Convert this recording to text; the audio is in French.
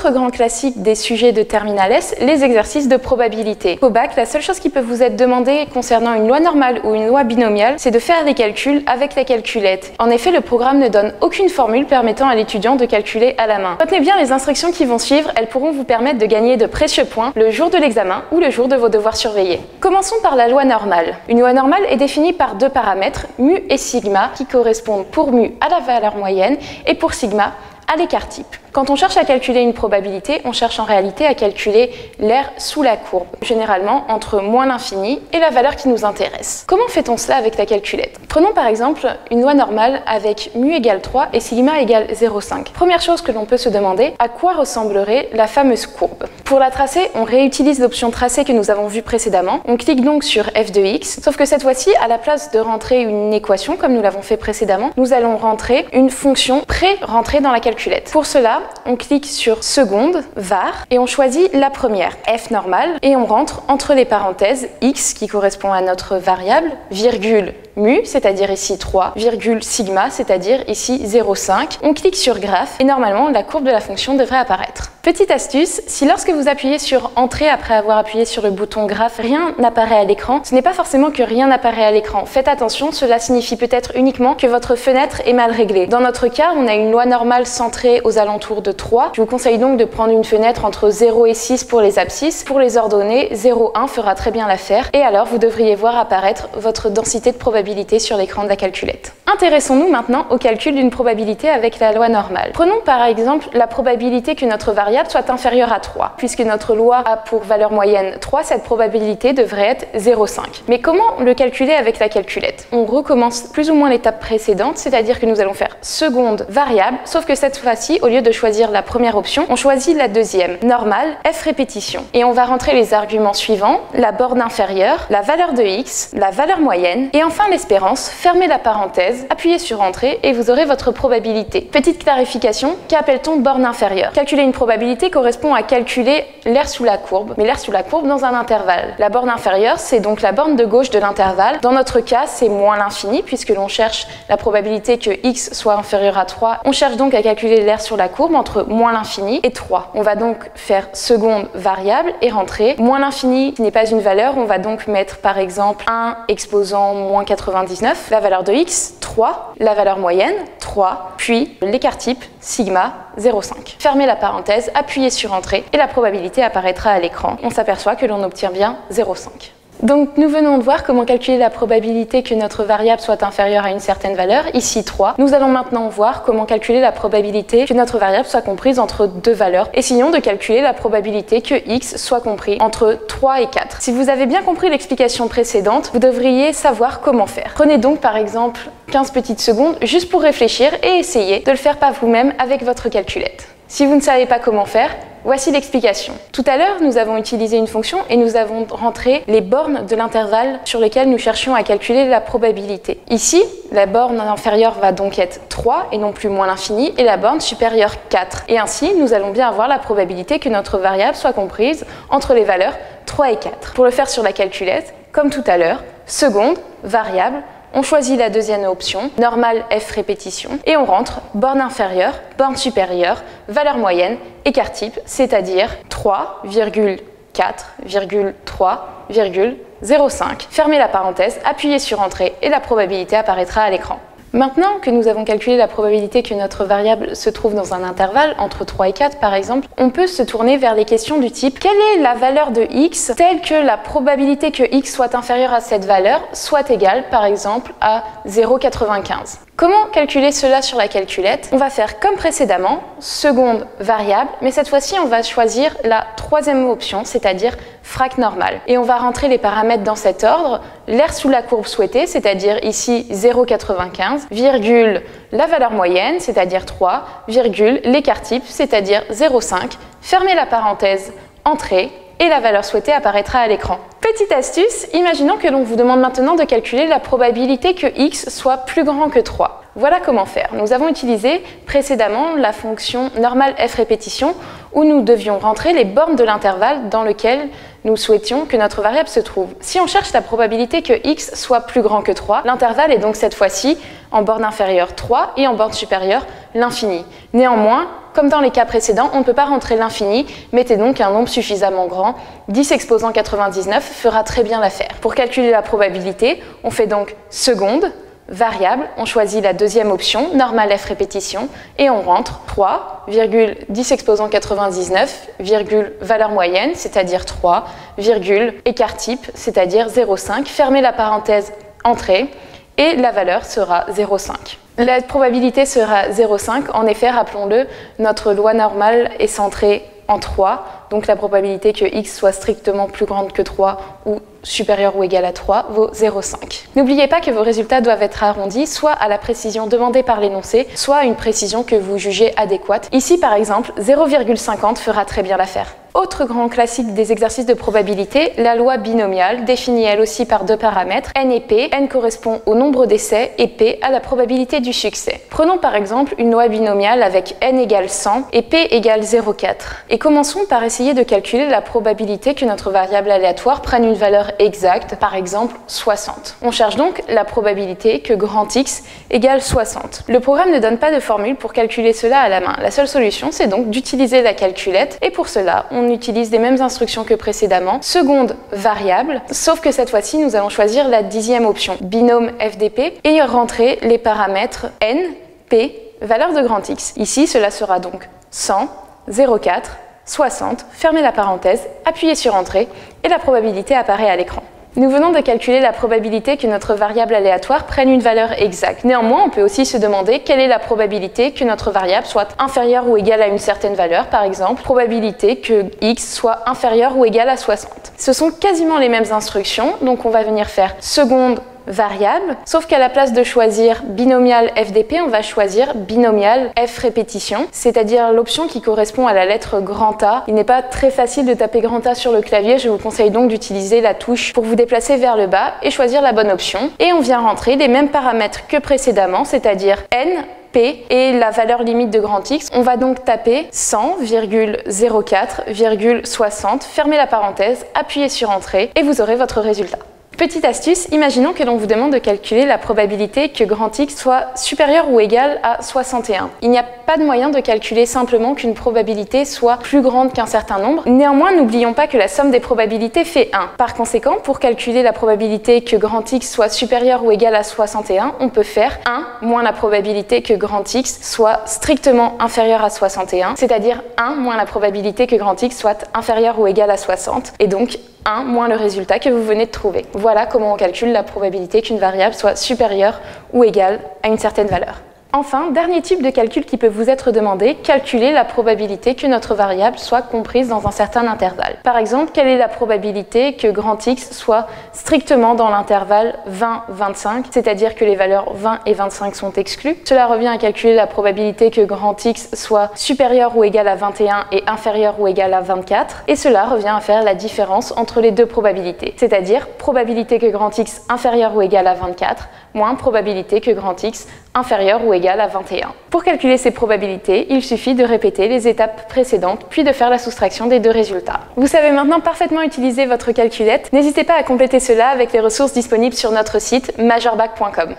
autre grand classique des sujets de Terminal S, les exercices de probabilité. Au bac, la seule chose qui peut vous être demandée concernant une loi normale ou une loi binomiale, c'est de faire des calculs avec la calculette. En effet, le programme ne donne aucune formule permettant à l'étudiant de calculer à la main. Retenez bien les instructions qui vont suivre, elles pourront vous permettre de gagner de précieux points le jour de l'examen ou le jour de vos devoirs surveillés. Commençons par la loi normale. Une loi normale est définie par deux paramètres, mu et sigma, qui correspondent pour mu à la valeur moyenne et pour sigma à l'écart type. Quand on cherche à calculer une probabilité, on cherche en réalité à calculer l'aire sous la courbe, généralement entre moins l'infini et la valeur qui nous intéresse. Comment fait-on cela avec la calculette? Prenons par exemple une loi normale avec mu égale 3 et sigma égale 0,5. Première chose que l'on peut se demander, à quoi ressemblerait la fameuse courbe? Pour la tracer, on réutilise l'option tracé que nous avons vue précédemment. On clique donc sur f de x, sauf que cette fois-ci, à la place de rentrer une équation comme nous l'avons fait précédemment, nous allons rentrer une fonction pré-rentrée dans la calculette. Pour cela, on clique sur seconde, var, et on choisit la première, f normale, et on rentre entre les parenthèses x qui correspond à notre variable, virgule mu, c'est-à-dire ici 3, virgule sigma, c'est-à-dire ici 0,5. On clique sur graphe et normalement la courbe de la fonction devrait apparaître. Petite astuce, si lorsque vous appuyez sur entrée après avoir appuyé sur le bouton graphe, rien n'apparaît à l'écran, ce n'est pas forcément que rien n'apparaît à l'écran. Faites attention, cela signifie peut-être uniquement que votre fenêtre est mal réglée. Dans notre cas, on a une loi normale centrée aux alentours de 3. Je vous conseille donc de prendre une fenêtre entre 0 et 6 pour les abscisses. Pour les ordonnées, 0,1 fera très bien l'affaire. Et alors, vous devriez voir apparaître votre densité de probabilité sur l'écran de la calculette. Intéressons-nous maintenant au calcul d'une probabilité avec la loi normale. Prenons par exemple la probabilité que notre variable soit inférieure à 3. Puisque notre loi a pour valeur moyenne 3, cette probabilité devrait être 0,5. Mais comment le calculer avec la calculette? On recommence plus ou moins l'étape précédente, c'est-à-dire que nous allons faire seconde variable, sauf que cette fois-ci, au lieu de choisir la première option, on choisit la deuxième, normale, f répétition. Et on va rentrer les arguments suivants, la borne inférieure, la valeur de x, la valeur moyenne, et enfin l'espérance, fermez la parenthèse, appuyez sur entrée et vous aurez votre probabilité. Petite clarification, qu'appelle-t-on borne inférieure? Calculer une probabilité correspond à calculer l'aire sous la courbe, mais l'aire sous la courbe dans un intervalle. La borne inférieure, c'est donc la borne de gauche de l'intervalle. Dans notre cas, c'est moins l'infini, puisque l'on cherche la probabilité que x soit inférieur à 3. On cherche donc à calculer l'aire sur la courbe entre moins l'infini et 3. On va donc faire seconde variable et rentrer. Moins l'infini qui n'est pas une valeur, on va donc mettre par exemple 1 exposant moins 99, la valeur de x, 3, la valeur moyenne, 3, puis l'écart type, sigma, 0,5. Fermez la parenthèse, appuyez sur entrée et la probabilité apparaîtra à l'écran. On s'aperçoit que l'on obtient bien 0,5. Donc nous venons de voir comment calculer la probabilité que notre variable soit inférieure à une certaine valeur, ici 3. Nous allons maintenant voir comment calculer la probabilité que notre variable soit comprise entre deux valeurs. Essayons de calculer la probabilité que x soit compris entre 3 et 4. Si vous avez bien compris l'explication précédente, vous devriez savoir comment faire. Prenez donc par exemple 15 petites secondes juste pour réfléchir et essayez de le faire par vous-même avec votre calculette. Si vous ne savez pas comment faire, voici l'explication. Tout à l'heure, nous avons utilisé une fonction et nous avons rentré les bornes de l'intervalle sur lesquelles nous cherchions à calculer la probabilité. Ici, la borne inférieure va donc être 3 et non plus moins l'infini et la borne supérieure 4. Et ainsi, nous allons bien avoir la probabilité que notre variable soit comprise entre les valeurs 3 et 4. Pour le faire sur la calculette, comme tout à l'heure, seconde, variable, on choisit la deuxième option, normale f répétition, et on rentre borne inférieure, borne supérieure, valeur moyenne, écart type, c'est-à-dire 3,4,3,05. Fermez la parenthèse, appuyez sur entrée et la probabilité apparaîtra à l'écran. Maintenant que nous avons calculé la probabilité que notre variable se trouve dans un intervalle, entre 3 et 4 par exemple, on peut se tourner vers les questions du type quelle est la valeur de x telle que la probabilité que x soit inférieure à cette valeur soit égale par exemple à 0,95. Comment calculer cela sur la calculette? On va faire comme précédemment, seconde variable, mais cette fois-ci on va choisir la troisième option, c'est-à-dire frac normal. Et on va rentrer les paramètres dans cet ordre, l'aire sous la courbe souhaitée, c'est-à-dire ici 0,95, virgule la valeur moyenne, c'est-à-dire 3, virgule l'écart type, c'est-à-dire 0,5, fermez la parenthèse, entrée, et la valeur souhaitée apparaîtra à l'écran. Petite astuce, imaginons que l'on vous demande maintenant de calculer la probabilité que x soit plus grand que 3. Voilà comment faire. Nous avons utilisé précédemment la fonction normale f répétition où nous devions rentrer les bornes de l'intervalle dans lequel nous souhaitions que notre variable se trouve. Si on cherche la probabilité que x soit plus grand que 3, l'intervalle est donc cette fois-ci en borne inférieure 3 et en borne supérieure l'infini. Néanmoins, Comme dans les cas précédents, on ne peut pas rentrer l'infini, mettez donc un nombre suffisamment grand. 10 exposant 99 fera très bien l'affaire. Pour calculer la probabilité, on fait donc seconde, variable, on choisit la deuxième option, normal f répétition, et on rentre 3, 10 exposant 99, valeur moyenne, c'est-à-dire 3, écart type, c'est-à-dire 0,5, fermez la parenthèse, entrée, et la valeur sera 0,5. La probabilité sera 0,5, en effet, rappelons-le, notre loi normale est centrée en 3, donc la probabilité que x soit strictement plus grande que 3 ou supérieure ou égale à 3 vaut 0,5. N'oubliez pas que vos résultats doivent être arrondis soit à la précision demandée par l'énoncé, soit à une précision que vous jugez adéquate. Ici, par exemple, 0,50 fera très bien l'affaire. Autre grand classique des exercices de probabilité, la loi binomiale, définie elle aussi par deux paramètres, n et p. N correspond au nombre d'essais et p à la probabilité du succès. Prenons par exemple une loi binomiale avec n égale 100 et p égale 0,4. Et commençons par essayer de calculer la probabilité que notre variable aléatoire prenne une valeur exacte, par exemple 60. On cherche donc la probabilité que grand X égale 60. Le programme ne donne pas de formule pour calculer cela à la main. La seule solution, c'est donc d'utiliser la calculette, et pour cela, on utilise les mêmes instructions que précédemment. Seconde variable, sauf que cette fois-ci, nous allons choisir la dixième option, binôme FDP, et rentrer les paramètres n, p, valeur de grand X. Ici, cela sera donc 100, 0,4, 60, fermez la parenthèse, appuyez sur Entrée, et la probabilité apparaît à l'écran. Nous venons de calculer la probabilité que notre variable aléatoire prenne une valeur exacte. Néanmoins, on peut aussi se demander quelle est la probabilité que notre variable soit inférieure ou égale à une certaine valeur, par exemple, probabilité que x soit inférieur ou égal à 60. Ce sont quasiment les mêmes instructions, donc on va venir faire seconde variable, sauf qu'à la place de choisir binomial FDP, on va choisir binomial F répétition, c'est-à-dire l'option qui correspond à la lettre grand A. Il n'est pas très facile de taper grand A sur le clavier, je vous conseille donc d'utiliser la touche pour vous déplacer vers le bas et choisir la bonne option. Et on vient rentrer les mêmes paramètres que précédemment, c'est-à-dire n, p et la valeur limite de grand X. On va donc taper 100,04,60, fermez la parenthèse, appuyez sur Entrée et vous aurez votre résultat. Petite astuce, imaginons que l'on vous demande de calculer la probabilité que grand X soit supérieur ou égal à 61. Il n'y a pas de moyen de calculer simplement qu'une probabilité soit plus grande qu'un certain nombre. Néanmoins, n'oublions pas que la somme des probabilités fait 1. Par conséquent, pour calculer la probabilité que grand X soit supérieur ou égal à 61, on peut faire 1 moins la probabilité que grand X soit strictement inférieur à 61, c'est-à-dire 1 moins la probabilité que grand X soit inférieur ou égal à 60, et donc 1 moins le résultat que vous venez de trouver. Voilà comment on calcule la probabilité qu'une variable soit supérieure ou égale à une certaine valeur. Enfin, dernier type de calcul qui peut vous être demandé, calculer la probabilité que notre variable soit comprise dans un certain intervalle. Par exemple, quelle est la probabilité que grand X soit strictement dans l'intervalle 20-25, c'est-à-dire que les valeurs 20 et 25 sont exclues. Cela revient à calculer la probabilité que grand X soit supérieur ou égal à 21 et inférieur ou égal à 24, et cela revient à faire la différence entre les deux probabilités, c'est-à-dire probabilité que grand X inférieur ou égal à 24, moins probabilité que grand X inférieur ou égal à 21. Pour calculer ces probabilités, il suffit de répéter les étapes précédentes, puis de faire la soustraction des deux résultats. Vous savez maintenant parfaitement utiliser votre calculette. N'hésitez pas à compléter cela avec les ressources disponibles sur notre site majorbac.com.